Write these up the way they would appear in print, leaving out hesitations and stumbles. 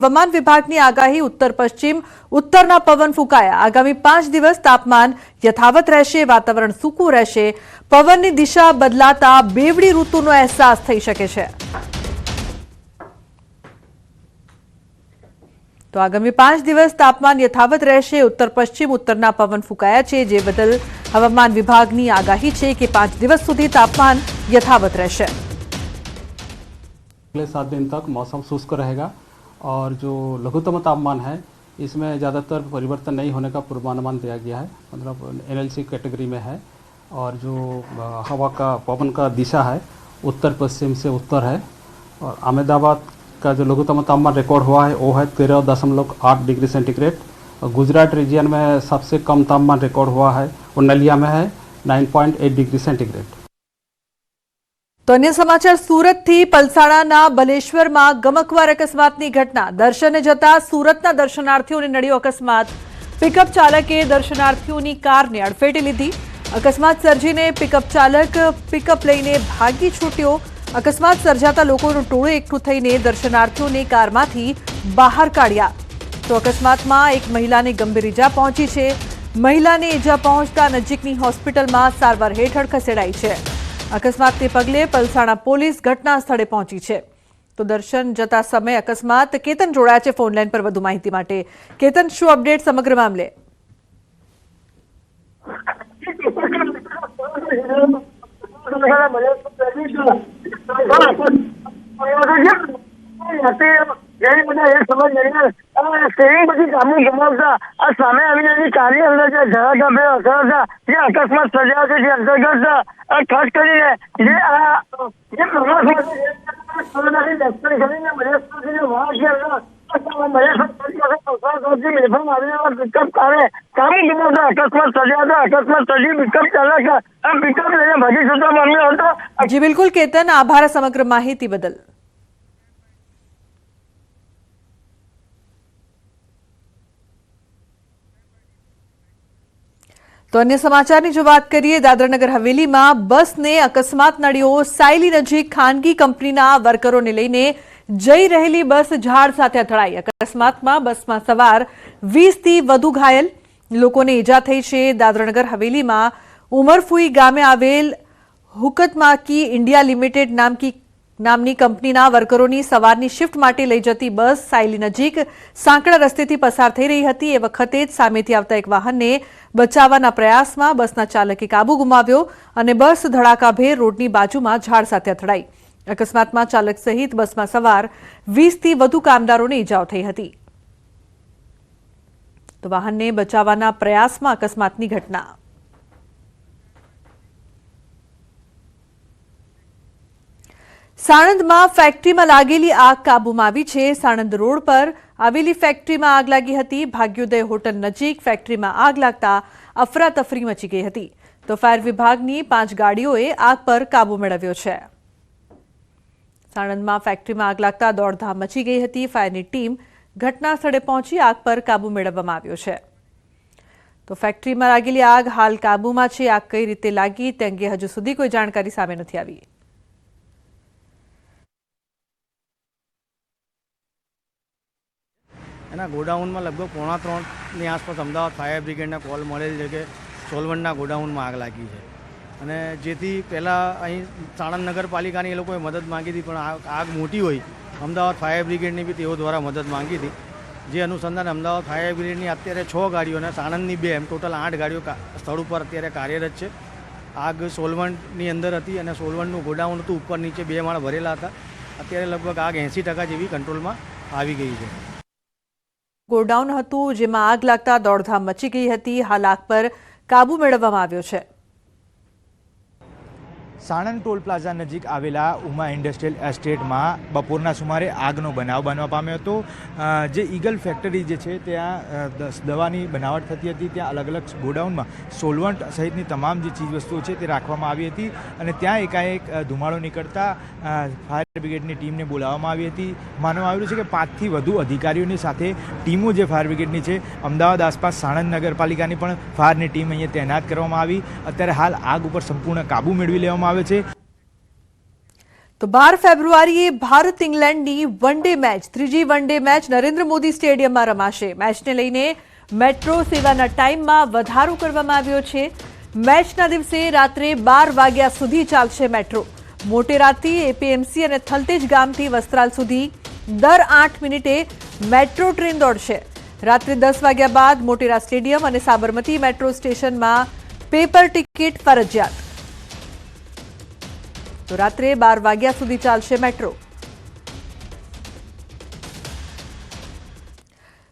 હવામાન વિભાગની આગાહી उत्तर पश्चिम उत्तરના પવન ફૂંકાયા। આગામી 5 દિવસ તાપમાન યથાવત રહેશે, વાતાવરણ સૂકું રહેશે। પવનની દિશા બદલાતા બેવડી ઋતુનો અહેસાસ થઈ શકે છે। તો આગામી 5 દિવસ તાપમાન યથાવત રહેશે। उत्तर पश्चिम उत्तરના પવન ફૂંકાયા છે, જે બદલ હવામાન વિભાગની આગાહી છે કે 5 દિવસ સુધી તાપમાન યથાવત રહેશે। अगले 7 दिन तक मौसम शुष्क रहेगा और जो लघुत्तम तापमान है इसमें ज़्यादातर परिवर्तन नहीं होने का पूर्वानुमान दिया गया है, मतलब एनएलसी कैटेगरी में है। और जो हवा का पवन का दिशा है उत्तर पश्चिम से उत्तर है। और अहमदाबाद का जो लघुत्तम तापमान रिकॉर्ड हुआ है वो है 13.8 डिग्री सेंटीग्रेड। और गुजरात रीजन में सबसे कम तापमान रिकॉर्ड हुआ है वो नलिया में है 9.8 डिग्री सेंटीग्रेड। तो अन्य समाचार सूरत थी पलसाणाना बलेश्वर में गमकवार अकस्मातनी घटना। दर्शने जता सूरतना दर्शनार्थीओने नड्यो अकस्मात। पिकअप चालके दर्शनार्थीओनी कारने अडफेटे लीधी। अकस्मात सर्जीने पिकअप चालक पिकअप लईने भागी छूट्यो। अकस्मात सर्जाता लोकोनुं टोळुं एकठुं थईने दर्शनार्थीओने कारमांथी बहार काढ्या। तो अकस्मातमां एक महिलाने गंभीर इजा पहोंची छे। महिलाने इजा पहोंचता नजीकनी होस्पिટલમાં सारवार हेठळ खसेडाई छे। अकस्मातने पगले पलसाणा पोलीस घटना स्थळे पहोंची छे। तो दर्शन जता समय अकस्मात। केतन जोड़ाया छे फोन लाइन पर વધુ માહિતી માટે। કેતન, શું અપડેટ સમગ્ર મામલે? સ્ટેરિંગ પછી કાબુ ગુમાવતા આ સામે આવીને એની કારની અંદર જે ધડાકાભેર અસર હતા જે અકસ્માત સર્જાયો છે જે અંતર્ગત ખાસ કરીને જે દર્શન કરીને મહેશને વાહ છે પિકઅપ કારે કાબુ ગુમાવતા અકસ્માત સર્જાયો હતો। અકસ્માત સર્જી પિકઅપ ચાલક પિકઅપ લઈને ભાગી છૂટવા પામ્યો હતો। જી બિલકુલ કેતન, આભાર સમગ્ર માહિતી બદલ। तो अन्य समाचार की जो बात करिए, दादरानगर हवेली में बस ने अकस्मात नड़्यो। सायली नजीक खानगी कंपनी वर्करों ने लईने जई रहेली बस झाड़ साथे અથડાઈ। अकस्मात में बस में सवार 20 थी વધુ घायल लोगों ने ईजा थई छे। दादरानगर हवेली में उमरफुई गामे आवेल हुकतमाकी इंडिया लिमिटेड नामनी कंपनीना वर्करोनी सवारनी शिफ्ट माटे लई जती बस सायली नजीक सांकड़ा रस्तेथी पसार थई रही हती। ए वखते ज सामेथी आवता एक वाहनने बचाववाना प्रयासमां बसना चालके काबू गुमाव्यो અને બસ ધડાકાભેર રોડની બાજુમાં ઝાડ સાથે અથડાઈ। અકસ્માતમાં ચાલક સહિત બસમાં સવાર 20 થી વધુ કામદારોને ઈજાઓ થઈ હતી। તો વાહનને બચાવવાના પ્રયાસમાં અકસ્માતની ઘટના। સાણંદમાં ફેક્ટરીમાં लागेली आग काबूमां आवी छे। साणंद रोड पर आवेली फैक्टरीमां आग लागी हती। भाग्योदय होटल नजीक फैक्टरीमां आग लागता अफरातफरी मची गई हती। तो फायर विभागनी 5 गाड़ीओए आग पर काबू मेळव्यो छे। साणंदमां फैक्टरीमां आग लागता दौड़धाम मची गई हती। फायरनी टीम घटना स्थळे पहोंची आग पर काबू मेळववामां આવ્યો છે। तो फैक्टरीमां लागेली आग हाल काबूमां छे। आग कई रीते लागी ते अंगे हजू सुधी कोई जाणकारी सामे नथी આવી। एना गोडाउन में लगभग 2:45 ની आसपास अमदावाद फायर ब्रिगेड कॉल मळेल है कि सोलवंडना गोडाउन में आग लगी है। અને જેથી પહેલાં અહીં સાણંદ નગરપાલિકાની એ લોકોએ મદદ માંગી હતી, પણ આગ મોટી હોય અમદાવાદ ફાયર બ્રિગેડની બી તેઓ દ્વારા મદદ માંગી હતી। જે અનુસંધાને અમદાવાદ ફાયર બ્રિગેડની અત્યારે 6 ગાડીઓ અને સાણંદની 2 એમ ટોટલ 8 ગાડીઓ સ્થળ ઉપર અત્યારે કાર્યરત છે। આગ સોલવંડની અંદર હતી અને સોલવંડનું ગોડાઉન હતું, ઉપર નીચે 2 માળ ભરેલા હતા। અત્યારે લગભગ આગ 80% જેવી કંટ્રોલમાં આવી ગઈ છે। ગોડાઉન હતું જેમાં આગ લાગતા દોડધામ મચી ગઈ હતી। હાલ આગ પર કાબુ મેળવવામાં આવ્યો છે। સાણંદ ટોલ પ્લાઝા નજીક આવેલા ઉમા ઇન્ડસ્ટ્રીયલ એસ્ટેટમાં બપોરના સુમારે આગનો બનાવ બનવા પામ્યો હતો। જે ઈગલ ફેક્ટરી જે છે ત્યાં દવાની બનાવટ થતી હતી। ત્યાં અલગ અલગ ગોડાઉનમાં સોલવન્ટ સહિતની તમામ જે ચીજવસ્તુઓ છે તે રાખવામાં આવી હતી અને ત્યાં એકાએક ધુમાડો નીકળતા ફાયર બ્રિગેડની ટીમને બોલાવવામાં આવી હતી। માનવામાં આવ્યું છે કે 5 થી વધુ અધિકારીઓની સાથે ટીમો જે ફાયર બ્રિગેડની છે અમદાવાદ આસપાસ સાણંદ નગરપાલિકાની પણ ફાયરની ટીમ અહીંયા તૈનાત કરવામાં આવી। અત્યારે હાલ આગ ઉપર સંપૂર્ણ કાબુ મેળવી લેવામાં આવે છે। તો 12 ફેબ્રુઆરીએ ભારત ઇંગ્લેન્ડની વનડે મેચ ત્રીજી વનડે મેચ નરેન્દ્ર મોદી સ્ટેડિયમમાં રમાશે. મેચને લઈને મેટ્રો સેવાના ટાઈમમાં વધારો કરવામાં આવ્યો છે. મેચના દિવસે રાત્રે 12 વાગ્યા સુધી ચાલશે મેટ્રો. મોટેરાથી એપીએમસી અને થલતેજ ગામથી વસ્ત્રાલ સુધી દર 8 મિનિટે મેટ્રો ટ્રેન દોડશે. રાત્રે 10 વાગ્યા બાદ મોટેરા સ્ટેડિયમ અને સાબરમતી મેટ્રો સ્ટેશનમાં પેપર ટિકિટ ફરજિયાત. તો રાત્રે 12 વાગ્યા સુધી ચાલશે મેટ્રો.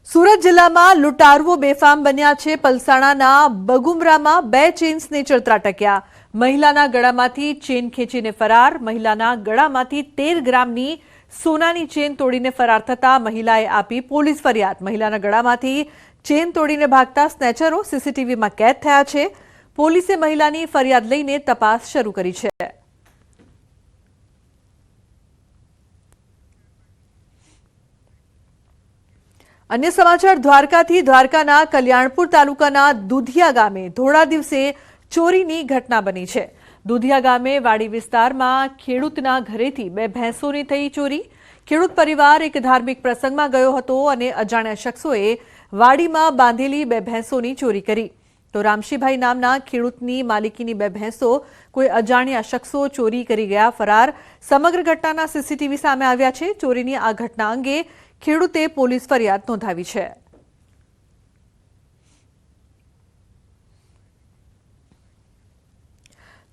સુરત જિલ્લામાં લૂંટારુઓ બેફામ બન્યા છે. પલસાણાના બગુમરામાં 2 ચેઇન સ્નેચર ત્રાટક્યા. મહિલાના ગળામાંથી ચેઇન ખેંચીને ફરાર. મહિલાના ગળામાંથી 13 ગ્રામની સોનાની ચેઇન તોડીને ફરાર થતા મહિલાએ આપી પોલીસ ફરિયાદ. મહિલાના ગળામાંથી ચેઇન તોડીને ભાગતા સ્નેચરો સીસીટીવીમાં કેદ થયા છે. પોલીસે મહિલાની ફરિયાદ લઈને તપાસ શરૂ કરી છે. અન્ય સમાચાર દ્વારકાથી. દ્વારકાના કલ્યાણપુર તાલુકાના દુધિયા ગામે ધોળા દિવસે ચોરીની ઘટના બની છે. દુધિયા ગામે વાડી વિસ્તારમાં ખેડૂતના ઘરેથી 2 ભેંસોની થઈ ચોરી. ખેડૂત પરિવાર એક ધાર્મિક પ્રસંગમાં ગયો હતો અને અજાણ્યા શખ્સોએ વાડીમાં બાંધેલી 2 ભેંસોની ચોરી કરી. તો રામશીભાઈ નામના ખેડૂતની માલિકીની 2 ભેંસો કોઈ અજાણ્યા શખ્સો ચોરી કરી ગયા ફરાર. સમગ્ર ઘટનાના સીસીટીવી સામે આવ્યા છે. ચોરીની આ ઘટના અંગે ખેડૂતે પોલીસ ફરિયાદ નોંધાવી છે.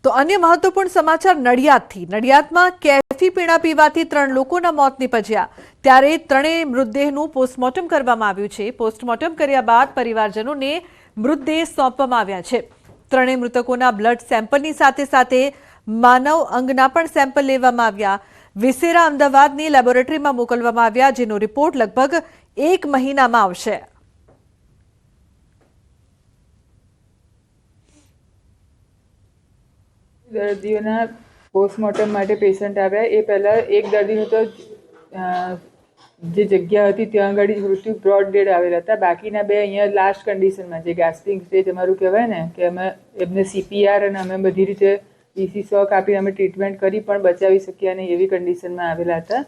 તો અન્ય મહત્વપૂર્ણ સમાચાર નડિયાદથી. નડિયાદમાં કેફી પીણા પીવાથી 3 લોકોના મોત નીપજ્યા. ત્યારે 3 મૃતદેહનું પોસ્ટમોર્ટમ કરવામાં આવ્યું છે. પોસ્ટમોર્ટમ કર્યા બાદ પરિવારજનોને મૃતદેહ સોંપવામાં આવ્યા છે. 3 મૃતકોના બ્લડ સેમ્પલની સાથે સાથે માનવ અંગના પણ સેમ્પલ લેવામાં આવ્યા. વિસેરા અમદાવાદની લેબોરેટરીમાં મોકલવામાં આવ્યા, જેનો રિપોર્ટ લગભગ 1 મહિનામાં આવશે. દર્દીઓના પોસ્ટમોર્ટમ માટે પેશન્ટ આવ્યા એ પહેલાં એક દર્દીનું તો જે જગ્યા હતી ત્યાં આગળ મૃત્યુ બ્રોડ ડેડ આવેલા હતા. બાકીના 2 અહીંયા લાસ્ટ કન્ડિશનમાં જે ગાસ્પિંગ સ્ટેજ અમારું કહેવાય ને કે અમે એમને CPR અને અમે બધી રીતે EC 100 આપીને અમે ટ્રીટમેન્ટ કરી પણ બચાવી શક્યા નહીં એવી કન્ડિશનમાં આવેલા હતા.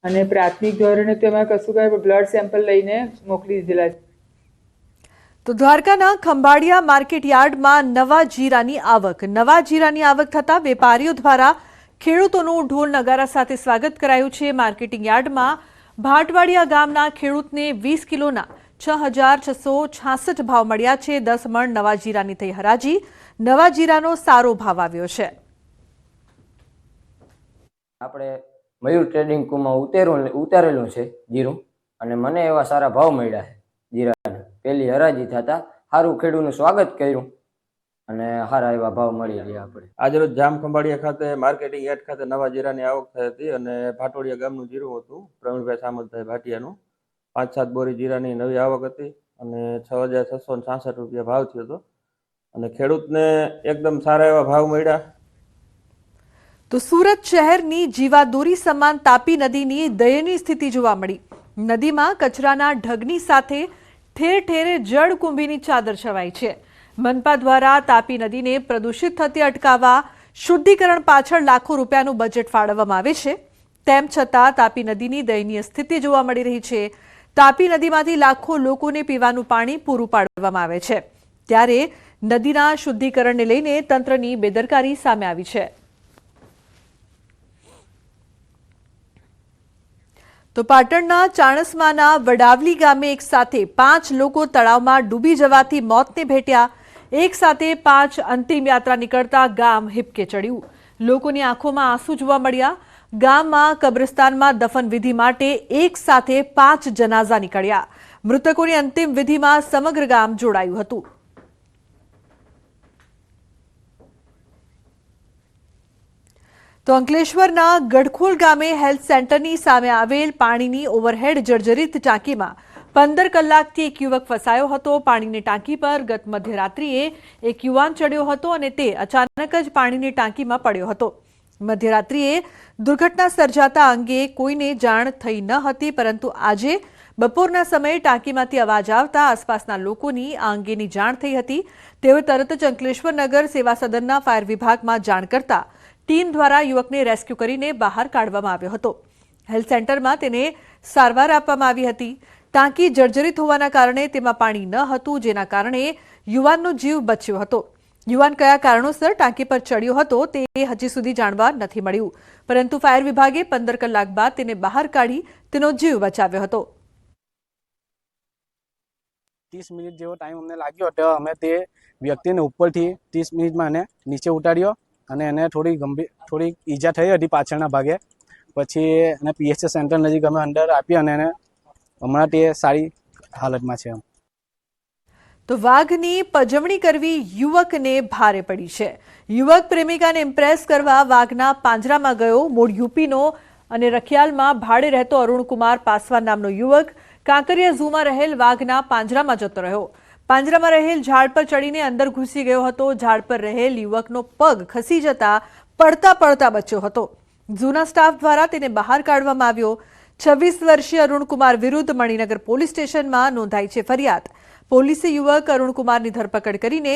અને પ્રાથમિક ધોરણે તો એમાં કશું કાંઈ બ્લડ સેમ્પલ લઈને મોકલી દીધેલા છે. તો દ્વારકાના ખંભાળિયા માર્કેટ યાર્ડમાં નવા જીરાની આવક થતા વેપારીઓ દ્વારા ખેડૂતોનું ઢોલ નગારા સાથે સ્વાગત કરાયું છે. માર્કેટિંગ યાર્ડમાં ભાટવાડિયા ગામના ખેડૂતને 20 કિલોના 6,666 ભાવ મળ્યા છે. 10 મણ નવા જીરાની થઈ હરાજી. નવા જીરાનો સારો ભાવ આવ્યો છે. આપણે મયુર ટ્રેડિંગ કુમાં ઉતારેલું છે જીરું અને મને એવા સારા ભાવ મળ્યા છે જીરાના. પહેલી હરાજી થતા સારું ખેડૂતનું સ્વાગત કર્યું અને સારા એવા ભાવ મળી રહ્યા. આપણે આજરોજ જામ ખંભાળિયા ખાતે માર્કેટિંગ યાર્ડ ખાતે નવા જીરાની આવક થઈ હતી અને ભાટોડિયા ગામનું જીરું હતું પ્રવીણભાઈ સામલભાઈ ભાટિયાનું. 5-7 બોરી જીરાની નવી આવક હતી અને 6,666 રૂપિયા ભાવ થયો હતો અને ખેડૂતને એકદમ સારા એવા ભાવ મળ્યા. તો સુરત શહેરની જીવાદોરી સમાન તાપી નદીની દયનીય સ્થિતિ જોવા મળી. નદીમાં કચરાના ઢગની સાથે ઠેર ઠેરે જળકુંભીની ચાદર છવાઈ છે. મનપા દ્વારા તાપી નદીને પ્રદૂષિત થતી અટકાવવા શુદ્ધિકરણ પાછળ લાખો રૂપિયાનું બજેટ ફાળવવામાં આવે છે. તેમ છતાં તાપી નદીની દયનીય સ્થિતિ જોવા મળી રહી છે. તાપી નદીમાંથી લાખો લોકોને પીવાનું પાણી પૂરું પાડવામાં આવે છે. ત્યારે નદીના શુદ્ધિકરણને લઈને તંત્રની બેદરકારી સામે આવી છે. તો પાટણના ચાણસ્માના વડાવલી ગામે એક સાથે 5 લોકો તળાવમાં ડૂબી જવાથી મોતને ભેટ્યા. એક સાથે 5 અંતિમ યાત્રા નીકળતા ગામ હિપકે ચડ્યું. લોકોની આંખોમાં આંસુ જોવા મળ્યા. ગામમાં કબ્રસ્તાનમાં દફન વિધિ માટે એક સાથે 5 જનાઝા નીકળ્યા. મૃતકોની અંતિમ વિધિમાં સમગ્ર ગામ જોડાયું હતું. તો અંકલેશ્વરના ગઢખોલ ગામે હેલ્થ સેન્ટરની સામે આવેલ પાણીની ઓવરહેડ જર્જરિત ટાંકીમાં 15 કલાકથી એક યુવક ફસાયો હતો. પાણીની ટાંકી પર ગત મધ્યરાત્રિએ એક યુવાન ચડ્યો હતો અને તે અચાનક જ પાણીની ટાંકીમાં પડ્યો હતો. મધ્યરાત્રિએ દુર્ઘટના સર્જાતા અંગે કોઈને જાણ થઈ ન હતી, પરંતુ આજે બપોરના સમયે ટાંકીમાંથી અવાજ આવતા આસપાસના લોકોની આ અંગેની જાણ થઈ હતી. તેઓએ તરત જ અંકલેશ્વર નગર સેવા સદનના ફાયર વિભાગમાં જાણ કરતા ટીમ દ્વારા યુવકને રેસ્ક્યુ કરીને બહાર કાઢવામાં આવ્યો હતો. હેલ્થ સેન્ટરમાં તેને સારવાર આપવામાં આવી હતી. ટાંકી જર્જરિત હોવાના કારણે તેમાં પાણી ન હતું, જેના કારણે યુવાનનો જીવ બચ્યો હતો. યુવાન કયા કારણોસર ટાંકી પર ચડ્યો હતો તે હજી સુધી જાણવા નથી મળ્યું, પરંતુ ફાયર વિભાગે 15 કલાક બાદ તેને બહાર કાઢી તેનો જીવ બચાવ્યો હતો. 30 મિનિટ જેવો ટાઈમ અમને લાગ્યો હતો. અમે તે વ્યક્તિને ઉપરથી 30 મિનિટમાં એને નીચે ઉતાર્યો અને એને થોડી ઈજા થઈ હતી પાછળના ભાગે. પછી એને પીએચસી સેન્ટર નજીક અમે અંદર આપી અને એને હમણાં તે સારી હાલતમાં છે. તો વાઘની પજવણી કરવી યુવકને ભારે પડી છે. યુવક પ્રેમિકાને ઇમ્પ્રેસ કરવા વાઘના પાંજરામાં ગયો. મૂળ યુપીનો અને રખિયાલમાં ભાડે રહેતો અરુણકુમાર પાસવાન નામનો યુવક કાંકરિયા ઝૂમાં રહેલ વાઘના પાંજરામાં જતો રહ્યો. પાંજરામાં રહેલ ઝાડ પર ચડીને અંદર ઘૂસી ગયો હતો. ઝાડ પર રહેલ યુવકનો પગ ખસી જતા પડતા બચ્યો હતો. ઝૂના સ્ટાફ દ્વારા તેને બહાર કાઢવામાં આવ્યો. 26 વર્ષીય અરુણકુમાર વિરુદ્ધ મણિનગર પોલીસ સ્ટેશનમાં નોંધાઈ છે ફરિયાદ. પોલીસે યુવક અરુણકુમારની ધરપકડ કરીને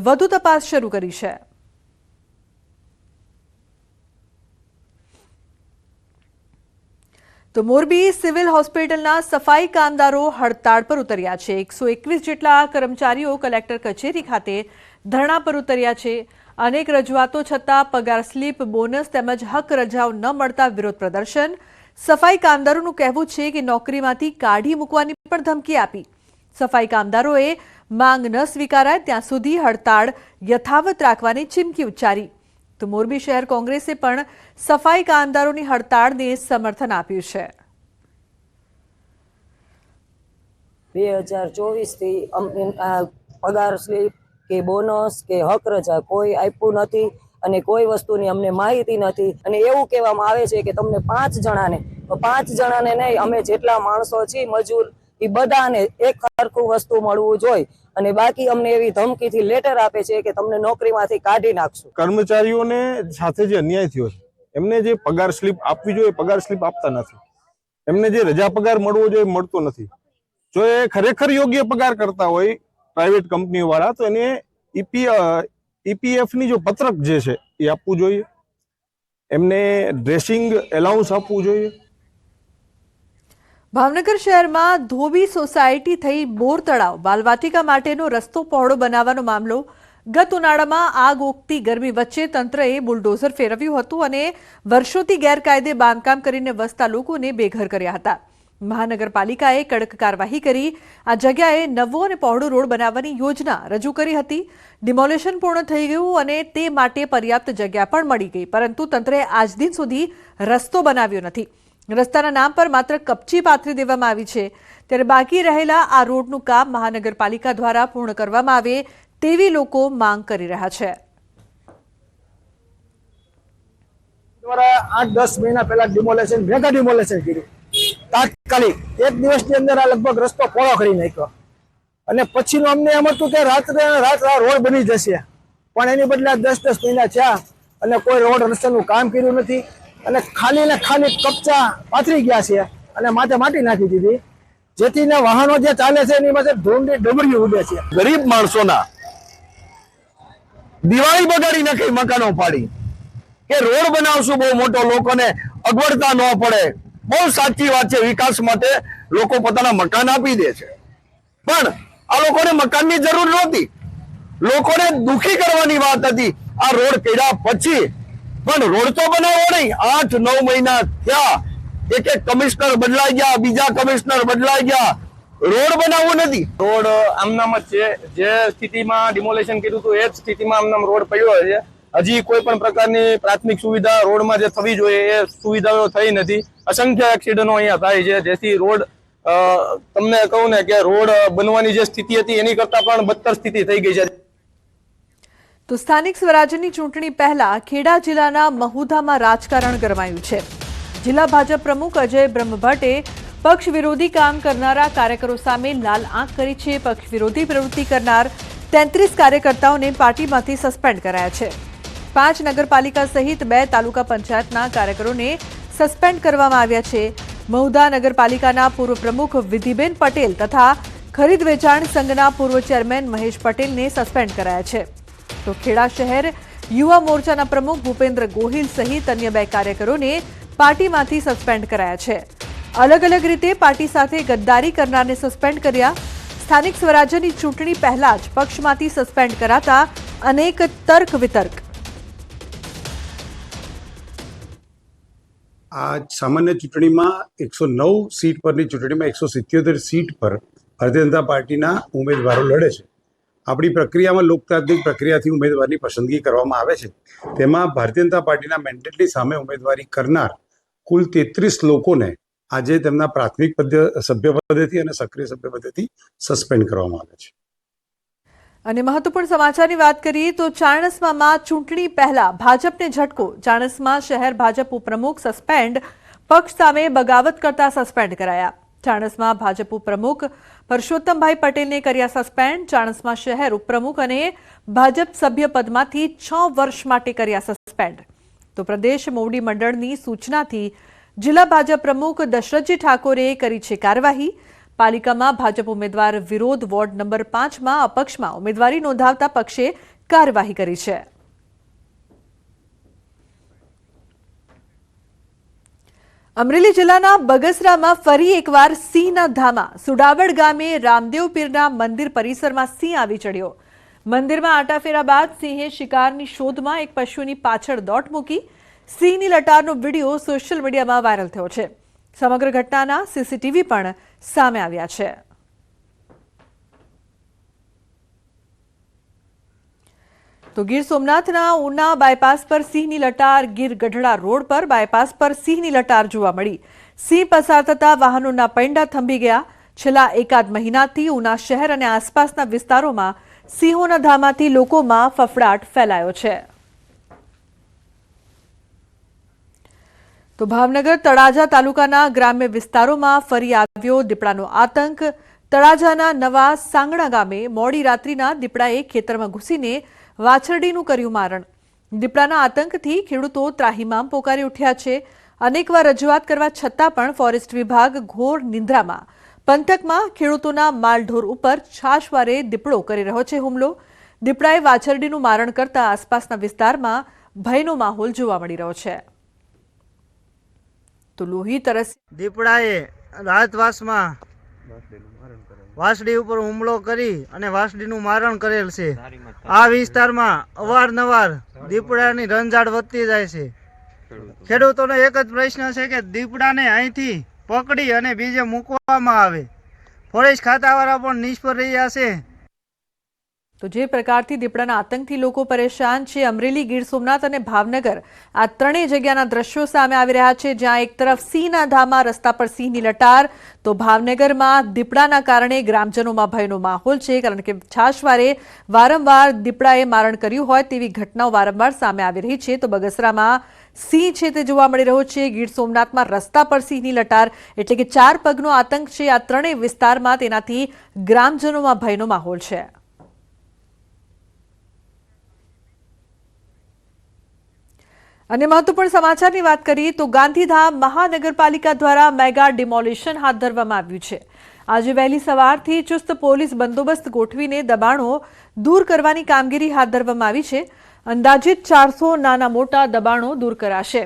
વધુ તપાસ શરૂ કરી છે. તો મોરબી સિવિલ હોસ્પિટલના સફાઈ કામદારો હડતાળ પર ઉતર્યા છે. 121 જેટલા કર્મચારીઓ કલેક્ટર કચેરી ખાતે ધરણા પર ઉતર્યા છે. અનેક રજૂઆતો છતાં પગાર સ્લીપ, બોનસ તેમજ હક રજાઓ ન મળતા વિરોધ પ્રદર્શન. સફાઈ કામદારોનું કહેવું છે કે નોકરીમાંથી કાઢી મૂકવાની પણ ધમકી આપી. સફાઈ કામદારોએ માંગ ન સ્વીકારાય ત્યાં સુધી હડતાળ યથાવત રાખવાની ચીમકી ઉચ્ચારી. તો મોરબી શહેર કોંગ્રેસે પણ સફાઈ કામદારોની હડતાળને સમર્થન આપ્યું છે. 2024 થી પગાર સ્લીપ કે બોનસ કે હક રજા કોઈ આપ્યું નથી અને કોઈ વસ્તુની અમને માહિતી નથી. અને એવું કહેવામાં આવે છે કે તમને 5 જણાને નહીં, અમે જેટલા માણસો છીએ મજૂર એ બધાને એક સરખું વસ્તુ મળવું જોઈએ. અને બાકી અમને એવી ધમકીથી લેટર આપે છે કે તમને નોકરીમાંથી કાઢી નાખશું. કર્મચારીઓને સાથે જે અન્યાય થયો છે એમને જે પગાર સ્લીપ આપવી જોઈએ પગાર સ્લીપ આપતા નથી. એમને જે રજા પગાર મળવો જોઈએ મળતો નથી. જો એ ખરેખર યોગ્ય પગાર કરતા હોય પ્રાઇવેટ કંપનીઓ વાળા તો એને ઈપીએફ ની જો પત્રક જે છે એ આપવું જોઈએ. એમને ડ્રેસિંગ એલાઉન્સ આપવું જોઈએ. ભાવનગર શહેરમાં ધોબી સોસાયટી થઈ બોર તળાવ બાલવાટિકા માટેનો રસ્તો પહોળો બનાવવાનો મામલો. ગત ઉનાળામાં આગ ઓગતી ગરમી વચ્ચે તંત્રએ બુલડોઝર ફેરવ્યું હતું અને વર્ષોથી ગેરકાયદે બાંધકામ કરીને વસતા લોકોને બેઘર કર્યા હતા. મહાનગરપાલિકાએ કડક કાર્યવાહી કરી આ જગ્યાએ નવો અને પહોળો રોડ બનાવવાની યોજના રજૂ કરી હતી. ડિમોલેશન પૂર્ણ થઈ ગયું અને તે માટે પર્યાપ્ત જગ્યા પણ મળી ગઈ, પરંતુ તંત્રએ આજ દિન સુધી રસ્તો બનાવ્યો નથી. રસ્તાના નામ પર માત્ર કપચી પાથરી દેવામાં આવી છે. ત્યારે બાકી રહેલા આ રોડનું કામ મહાનગરપાલિકા દ્વારા પૂર્ણ કરવામાં આવે તેવી લોકો માંગ કરી રહ્યા છે. દ્વારા 8-10 મહિના પહેલા મેગા ડિમોલેશન કર્યું. તાત્કાલિક એક દિવસની અંદર આ લગભગ રસ્તો પહોળો કરી નાખ્યો અને પછીનું અમને એમ હતું કે રાત રોડ બની જશે, પણ એની બદલે 10-10 મહિના થયા અને કોઈ રોડ રસ્તાનું કામ કર્યું નથી અને ખાલી કપચા પાથરી ગયા છે અને માથે માટી નાખી દીધી, જેથી વાહનો જે ચાલે છે એની પાસે ધૂળની ડમરીઓ ઉડે છે. ગરીબ માણસોના દિવાળી બગાડી નાખી મકાનો પાડી કે રોડ બનાવશું બહુ મોટો, લોકોને અગવડતા ન પડે. બહુ સાચી વાત છે, વિકાસ માટે લોકો પોતાના મકાન આપી દે છે, પણ આ લોકોને મકાનની જરૂર નહોતી. લોકોને દુખી કરવાની વાત હતી. આ રોડ કર્યા પછી પણ રોડ તો બનાવો નહીં. 8-9 મહિના થયા, એક કમિશનર બદલાઈ ગયા, બીજા કમિશનર બદલાઈ ગયા, રોડ બનાવવો નથી. રોડ આમનામ જ છે. જે સ્થિતિમાં ડિમોલેશન કર્યું હતું એ જ સ્થિતિમાં આમનામ રોડ પડ્યો છે. હજી કોઈ પણ પ્રકારની પ્રાથમિક સુવિધા રોડમાં જે થવી જોઈએ એ સુવિધાઓ થઈ નથી. અસંખ્ય એક્સિડન્ટો અહીંયા થાય છે, જેથી રોડ તમને કહું ને કે રોડ બનવાની જે સ્થિતિ હતી એની કરતા પણ બદતર સ્થિતિ થઈ ગઈ છે. તો સ્થાનિક સ્વરાજ્યની ચૂંટણી પહેલા ખેડા જિલ્લાના મહુધામાં રાજકારણ ગરમાયું છે. જિલ્લા ભાજપ પ્રમુખ અજય બ્રહ્મભટ્ટે પક્ષ વિરોધી કામ કરનારા કાર્યકરો સામે લાલ આંખ કરી છે. પક્ષ વિરોધી પ્રવૃત્તિ કરનાર 33 કાર્યકર્તાઓને પાર્ટીમાંથી સસ્પેન્ડ કરાયા છે. 5 નગરપાલિકા સહિત 2 તાલુકા પંચાયતના કાર્યકરોને સસ્પેન્ડ કરવામાં આવ્યા છે. મહુધા નગરપાલિકાના પૂર્વ પ્રમુખ વિધિબેન પટેલ તથા ખરીદ વેચાણ સંઘના પૂર્વ ચેરમેન મહેશ પટેલને સસ્પેન્ડ કરાયા છે. તો ખેડા શહેર યુવા મોરચાના પ્રમુખ ભૂપેન્દ્ર ગોહિલ સહિત અન્ય 2 કાર્યકરોને પાર્ટીમાંથી સસ્પેન્ડ કરાયા છે. અલગ અલગ રીતે પાર્ટી સાથે ગદ્દારી કરનારને સસ્પેન્ડ કર્યા. સ્થાનિક સ્વરાજ્યની ચૂંટણી પહેલા જ પક્ષમાંથી સસ્પેન્ડ કરાતા અનેક તર્ક વિતર્ક. આ સામાન્ય ચૂંટણીમાં 109 સીટ પરની ચૂંટણીમાં 177 સીટ પર ભારતીય જનતા પાર્ટીના ઉમેદવારો લડે છે. આપણી પ્રક્રિયામાં લોકતાંત્રિક પ્રક્રિયાથી ઉમેદવારની પસંદગી કરવામાં આવે છે. તેમાં ભારતીય જનતા પાર્ટીના મેન્ડેટની સામે ઉમેદવારી કરનાર કુલ 33 લોકોને આજે તેમના પ્રાથમિક સભ્ય પદેથી અને સક્રિય સભ્ય પદેથી સસ્પેન્ડ કરવામાં આવે છે. અને મહત્વપૂર્ણ સમાચારની વાત કરીએ તો ચાણસ્મામાં ચૂંટણી પહેલા ભાજપને ઝટકો. ચાણસ્મા શહેર ભાજપ ઉપપ્રમુખ સસ્પેન્ડ. પક્ષ સામે બગાવત કરતા સસ્પેન્ડ કરાયા. ચાણસ્મા ભાજપ ઉપપ્રમુખ પરસોત્તમભાઈ પટેલને કર્યા સસ્પેન્ડ. ચાણસ્મા શહેર ઉપપ્રમુખ અને ભાજપ સભ્ય પદમાંથી 6 વર્ષ માટે કર્યા સસ્પેન્ડ. તો પ્રદેશ મોવડી મંડળની સૂચનાથી જિલ્લા ભાજપ પ્રમુખ દશરથજી ઠાકોરે કરી છે કાર્યવાહી. પાલિકામાં ભાજપ ઉમેદવાર વિરોધ વોર્ડ નંબર 5માં અપક્ષમાં ઉમેદવારી નોંધાવતા પક્ષે કાર્યવાહી કરી છે. અમરેલી જિલ્લાના બગસરામાં ફરી એકવાર સિંહના ધામા. સુડાવડ ગામે રામદેવ પીરના મંદિર પરિસરમાં સિંહ આવી ચડ્યો. મંદિરમાં આટાફેરા બાદ સિંહે શિકારની શોધમાં એક પશુની પાછળ દોટ મૂકી. સિંહની લટારનો વિડીયો સોશિયલ મીડિયામાં વાયરલ થયો છે. સમગ્ર ઘટનાના સીસીટીવી પણ સામે આવ્યા છે. તો ગીર સોમનાથના ઉના બાયપાસ પર સિંહની લટાર. ગીર ગઢડા રોડ પર બાયપાસ પર સિંહની લટાર જોવા મળી. સિંહ પસાર થતા વાહનોના પૈંડા થંભી ગયા. છેલ્લા એકાદ મહિનાથી ઉના શહેર અને આસપાસના વિસ્તારોમાં સિંહોના ધામાથી લોકોમાં ફફડાટ ફેલાયો છે. તો ભાવનગર તળાજા તાલુકાના ગ્રામ્ય વિસ્તારોમાં ફરી આવ્યો દીપડાનો આતંક. તળાજાના નવા સાંગણા ગામે મોડી રાત્રિના દીપડાએ ખેતરમાં ઘૂસીને વાછરડીનું કર્યું મારણ. દીપડાના આતંકથી ખેડૂતો ત્રાહિમામ પોકારી ઉઠ્યા છે. અનેકવાર રજૂઆત કરવા છતાં પણ ફોરેસ્ટ વિભાગ ઘોર નિંદ્રામાં. પંથકમાં ખેડૂતોના માલઢોર ઉપર છાશવારે દીપડો કરી રહ્યો છે હુમલો. દીપડાએ વાછરડીનું મારણ કરતા આસપાસના વિસ્તારમાં ભયનો માહોલ જોવા મળી રહ્યો છે. તો લોહી તરસ દીપડાએ રાતવાસમાં વાસડી ઉપર હુમલો કરી અને વાસડીનું મારણ કરેલ છે. આ વિસ્તારમાં અવારનવાર દીપડાની રંજાડ વધતી જાય છે. ખેડૂતોનો એક જ પ્રશ્ન છે કે દીપડાને અહીંથી પકડી અને બીજે મૂકવામાં આવે. ફોરેસ્ટ ખાતાવાળા પણ નિષ્ફળ રહ્યા છે. તો જે પ્રકારથી દીપડાના આતંકથી લોકો પરેશાન છે. અમરેલી, ગીર સોમનાથ અને ભાવનગર આ ત્રણેય જગ્યાના દ્રશ્યો સામે આવી રહ્યા છે, જ્યાં એક તરફ સિંહના ધામા, રસ્તા પર સિંહની લટાર, તો ભાવનગરમાં દીપડાના કારણે ગ્રામજનોમાં ભયનો માહોલ છે, કારણ કે છાશવારે વારંવાર દીપડાએ મારણ કર્યું હોય તેવી ઘટનાઓ વારંવાર સામે આવી રહી છે. તો બગસરામાં સિંહ છે તે જોવા મળી રહ્યો છે. ગીર સોમનાથમાં રસ્તા પર સિંહની લટાર એટલે કે 4 પગનો આતંક છે. આ ત્રણેય વિસ્તારમાં તેનાથી ગ્રામજનોમાં ભયનો માહોલ છે. અને મહત્વપૂર્ણ સમાચારની વાત કરીએ તો ગાંધીધામ મહાનગરપાલિકા દ્વારા મેગા ડિમોલિશન હાથ ધરવામાં આવ્યું છે. આજે વહેલી સવારથી ચુસ્ત પોલીસ બંદોબસ્ત ગોઠવીને દબાણો દૂર કરવાની કામગીરી હાથ ધરવામાં આવી છે. અંદાજિત 400 નાના મોટા દબાણો દૂર કરાશે.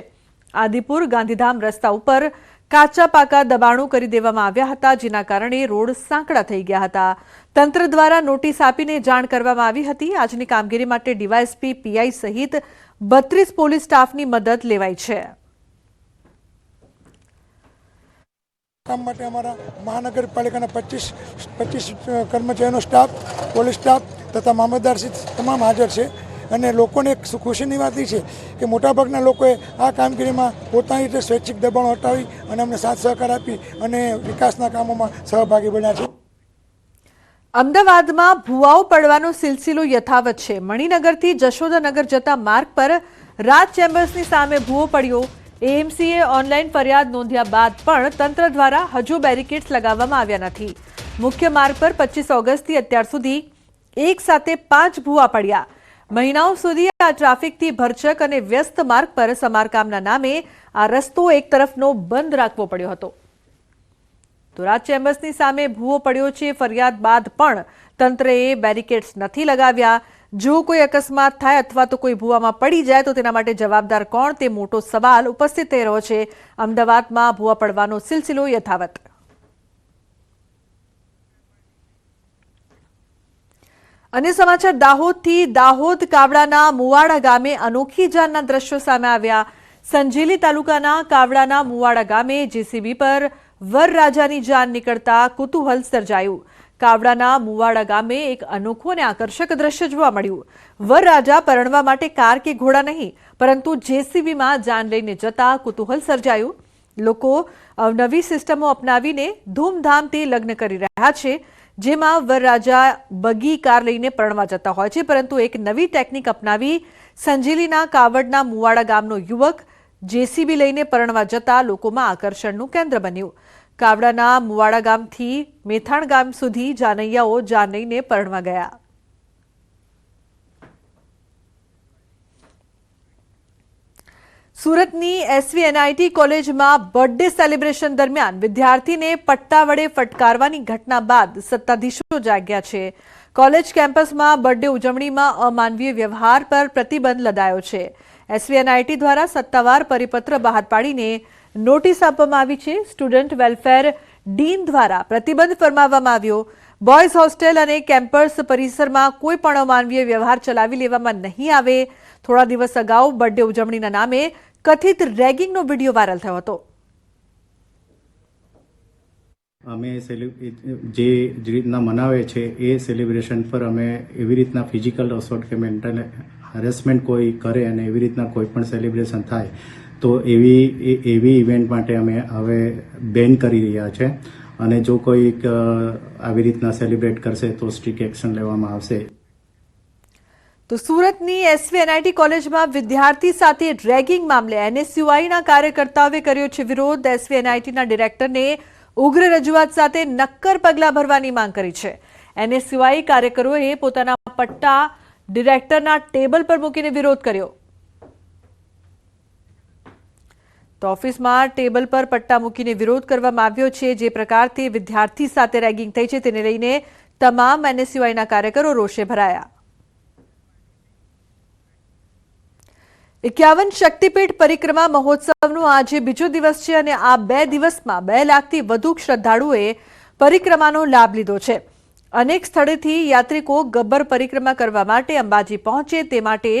આદિપુર ગાંધીધામ રસ્તા ઉપર કાચા પાકા દબાણો કરી દેવામાં આવ્યા હતા, જેના કારણે રોડ સાંકડા થઈ ગયા હતા. તંત્ર દ્વારા નોટિસ આપીને જાણ કરવામાં આવી હતી. આજની કામગીરી માટે ડીવાયએસપી, પીઆઈ સહિત 32 પોલીસ સ્ટાફની મદદ લેવાઈ છે. કામ માટે અમારા મહાનગરપાલિકાના 25 કર્મચારીનો સ્ટાફ, પોલીસ સ્ટાફ તથા મામલતદાર તમામ હાજર છે. અને લોકોને એક ખુશીની વાત એ છે કે મોટાભાગના લોકોએ આ કામગીરીમાં પોતાની રીતે સ્વૈચ્છિક દબાણો હટાવી અને અમને સાથ સહકાર આપી અને વિકાસના કામોમાં સહભાગી બન્યા છે. અમદાવાદમાં ભૂવાઓ પડવાનો સિલસિલો યથાવત છે. મણિનગરથી જશોદાનગર જતા માર્ગ પર રાજ ચેમ્બર્સની સામે ભૂવો પડ્યો. એએમસીએ ઓનલાઈન ફરિયાદ નોંધ્યા બાદ પણ તંત્ર દ્વારા હજુ બેરિકેડ્સ લગાવવામાં આવ્યા નથી. મુખ્ય માર્ગ પર 25 ઓગસ્ટથી અત્યાર સુધી એક સાથે 5 ભૂવા પડ્યા. મહિનાઓ સુધી આ ટ્રાફિકથી ભરચક અને વ્યસ્ત માર્ગ પર સમારકામના નામે આ રસ્તો એક તરફનો બંધ રાખવો પડ્યો હતો. તો રાજ ચેમ્બર્સની સામે ભૂવો પડ્યો છે. ફરિયાદ બાદ પણ તંત્રએ બેરિકેડ્સ નથી લગાવ્યા. જો કોઈ અકસ્માત થાય અથવા તો કોઈ ભૂવામાં પડી જાય તો તેના માટે જવાબદાર કોણ, તે મોટો સવાલ ઉપસ્થિત થઈ રહ્યો છે. અમદાવાદમાં ભૂવા પડવાનો સિલસિલો યથાવત. અન્ય સમાચાર દાહોદથી. દાહોદ કાવડાના મુવાડા ગામે અનોખી જાનના દ્રશ્યો સામે આવ્યા. સંજેલી તાલુકાના કાવડાના મુવાડા ગામે જેસીબી પર વરરાજાની જાન નીકળતા કુતૂહલ સર્જાયું. કાવડાના મુવાડા ગામે એક અનોખું અને આકર્ષક દ્રશ્ય જોવા મળ્યું. વરરાજા પરણવા માટે કાર કે ઘોડા નહીં પરંતુ જેસીબીમાં જાન લઈને જતા કુતૂહલ સર્જાયું. લોકો નવી સિસ્ટમો અપનાવીને ધૂમધામથી લગ્ન કરી રહ્યા છે, જેમાં વરરાજા બગી કાર લઈને પરણવા જતા હોય છે, પરંતુ એક નવી ટેકનિક અપનાવી સંજેલીના કાવડના મુવાડા ગામનો યુવક જેસીબી લઈને પરણવા જતા લોકોમાં આકર્ષણનું કેન્દ્ર બન્યું. કાવડાના મુવાડા ગામથી મેથાણ ગામ સુધી જાનૈયાઓ જાન લઈને પરણવા ગયા. સુરતની એસવીએનઆઈટી કોલેજમાં બર્થડે સેલિબ્રેશન દરમિયાન વિદ્યાર્થીને પટ્ટા વડે ફટકારવાની ઘટના બાદ સત્તાધીશો જાગ્યા છે. કોલેજ કેમ્પસમાં બર્થડે ઉજવણીમાં અમાનવીય વ્યવહાર પર પ્રતિબંધ લદાયો છે. એસવીએનઆઈટી દ્વારા સત્તાવાર પરિપત્ર બહાર પાડીને નોટિસ આપવામાં આવી છે. સ્ટુડન્ટ વેલફેર ડીન દ્વારા પ્રતિબંધ ફરમાવવામાં આવ્યો. બોયઝ હોસ્ટેલ અને કેમ્પસ પરિસરમાં કોઈ પણ અમાનવીય વ્યવહાર ચલાવી લેવામાં નહીં આવે. થોડા દિવસ અગાઉ બર્થડે ઉજવણીના નામે કથિત રેગિંગનો વિડીયો વાયરલ થયો હતો. અમે જે રીતના મનાવે છે એ સેલિબ્રેશન પર અમે એવી રીતના ફિઝિકલ અસોલ્ટ કે મેન્ટલ હેરેસમેન્ટ કોઈ કરે અને એવી રીતના કોઈ પણ સેલિબ્રેશન થાય તો એવી ઇવેન્ટ માટે અમે હવે બેન કરી રહ્યા છે. અને જો કોઈ આવી રીતના સેલિબ્રેટ કરશે તો સ્ટ્રિક્ટ એક્શન લેવામાં આવશે. તો સુરતની એસવીએનઆઈટી કોલેજમાં વિદ્યાર્થી સાથે રેગિંગ મામલે એનએસયુઆઈના કાર્યકર્તાઓએ કર્યો છે વિરોધ. એસવીએનઆઈટીના ડિરેક્ટરને ઉગ્ર રજૂઆત સાથે નક્કર પગલાં ભરવાની માંગ કરી છે. એનએસયુઆઈ કાર્યકરોએ પોતાના પટ્ટા ડિરેક્ટરના ટેબલ પર મૂકીને વિરોધ કર્યો. તો ઓફિસમાં ટેબલ પર પટ્ટા મૂકીને વિરોધ કરવામાં આવ્યો છે. જે પ્રકારથી વિદ્યાર્થી સાથે રેગિંગ થઈ છે તેને લઈને તમામ એનએસયુઆઈના કાર્યકરો રોષે ભરાયા. 51 શક્તિપીઠ પરિક્રમા મહોત્સવનો આજે બીજો દિવસ છે અને આ 2 દિવસમાં 2 લાખથી વધુ શ્રદ્ધાળુઓએ પરિક્રમાનો લાભ લીધો છે. અનેક સ્થળેથી યાત્રિકો ગબ્બર પરિક્રમા કરવા માટે અંબાજી પહોંચે તે માટે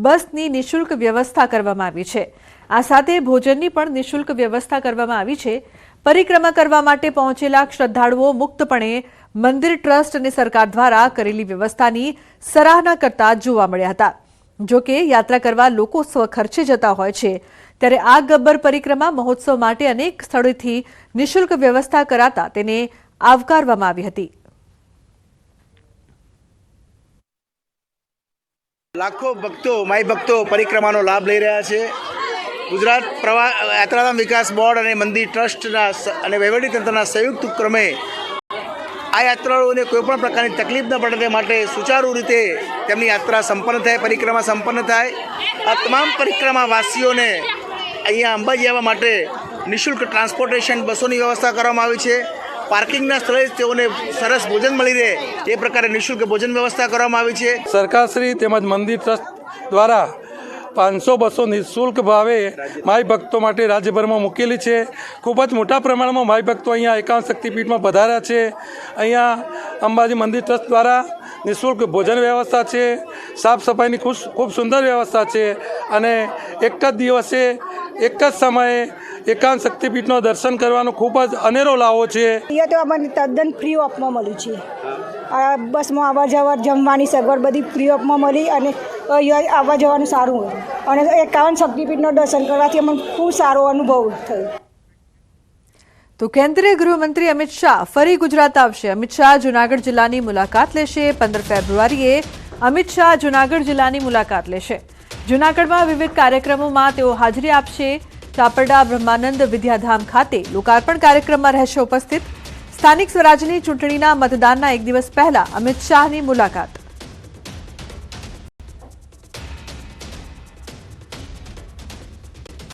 બસની નિઃશુલ્ક વ્યવસ્થા કરવામાં આવી છે. આ સાથે ભોજનની પણ નિઃશુલ્ક વ્યવસ્થા કરવામાં આવી છે. પરિક્રમા કરવા માટે પહોંચેલા શ્રદ્ધાળુઓ મુક્તપણે મંદિર ટ્રસ્ટ અને સરકાર દ્વારા કરેલી વ્યવસ્થાની સરાહના કરતા જોવા મળ્યા હતા. જો કે યાત્રા કરવા લોકો સ્વખર્ચે જતા હોય છે, ત્યારે આ ગબ્બર પરિક્રમા મહોત્સવ માટે અનેક સ્થળોથી નિઃશુલ્ક વ્યવસ્થા કરાતા તેને આવકારવામાં આવી હતી. લાખો ભક્તો માઈ ભક્તો પરિક્રમાનો લાભ લઈ રહ્યા છે. ગુજરાત યાત્રાધામ વિકાસ બોર્ડ અને મંદિર ટ્રસ્ટના અને વહીવટીતંત્રના સંયુક્ત ઉપક્રમે આ યાત્રાળુઓને કોઈપણ પ્રકારની તકલીફ ન પડે તે માટે સુચારુ રીતે તેમની યાત્રા સંપન્ન થાય, પરિક્રમા સંપન્ન થાય. આ તમામ પરિક્રમાવાસીઓને અહીંયા અંબાજી આવવા માટે નિઃશુલ્ક ટ્રાન્સપોર્ટેશન બસોની વ્યવસ્થા કરવામાં આવી છે. પાર્કિંગના સ્થળે તેઓને સરસ ભોજન મળી રહે એ પ્રકારે નિઃશુલ્ક ભોજન વ્યવસ્થા કરવામાં આવી છે. સરકારશ્રી તેમજ મંદિર ટ્રસ્ટ દ્વારા 500 બસો નિઃશુલ્ક ભાવે માઈ ભક્તો માટે રાજ્યભરમાં મૂકેલી છે. ખૂબ જ મોટા પ્રમાણમાં માઈ ભક્તો અહીંયા 51 શક્તિપીઠમાં પધાર્યા છે. અહીંયા અંબાજી મંદિર ટ્રસ્ટ દ્વારા નિઃશુલ્ક ભોજન વ્યવસ્થા છે, સાફ સફાઈની ખૂબ સુંદર વ્યવસ્થા છે અને એક જ દિવસે એક જ સમયે 51 શક્તિપીઠનો દર્શન કરવાનો ખૂબ જ અનેરો લાવો છે. અહીંયા તો અમને તદ્દન ફ્રી ઓફમાં મળ્યું છે. બસમાં આવવા જવા જમવાની સગવડ બધી ફ્રી ઓફમાં મળી અને આવવા જવાનું સારું હતું અને 51 શક્તિપીઠનો દર્શન કરવાથી અમને ખૂબ સારો અનુભવ થયો. તો કેન્દ્રીય ગૃહમંત્રી અમિત શાહ ફરી ગુજરાત આવશે. અમિત શાહ જૂનાગઢ જિલ્લાની મુલાકાત લેશે. 15 ફેબ્રુઆરીએ અમિત શાહ જૂનાગઢ જિલ્લાની મુલાકાત લેશે. જૂનાગઢમાં વિવિધ કાર્યક્રમોમાં તેઓ હાજરી આપશે. ચાપરડા બ્રહ્માનંદ વિદ્યાધામ ખાતે લોકાર્પણ કાર્યક્રમમાં રહેશે ઉપસ્થિત. સ્થાનિક સ્વરાજની ચૂંટણીના મતદાનના એક દિવસ પહેલા અમિત શાહની મુલાકાત.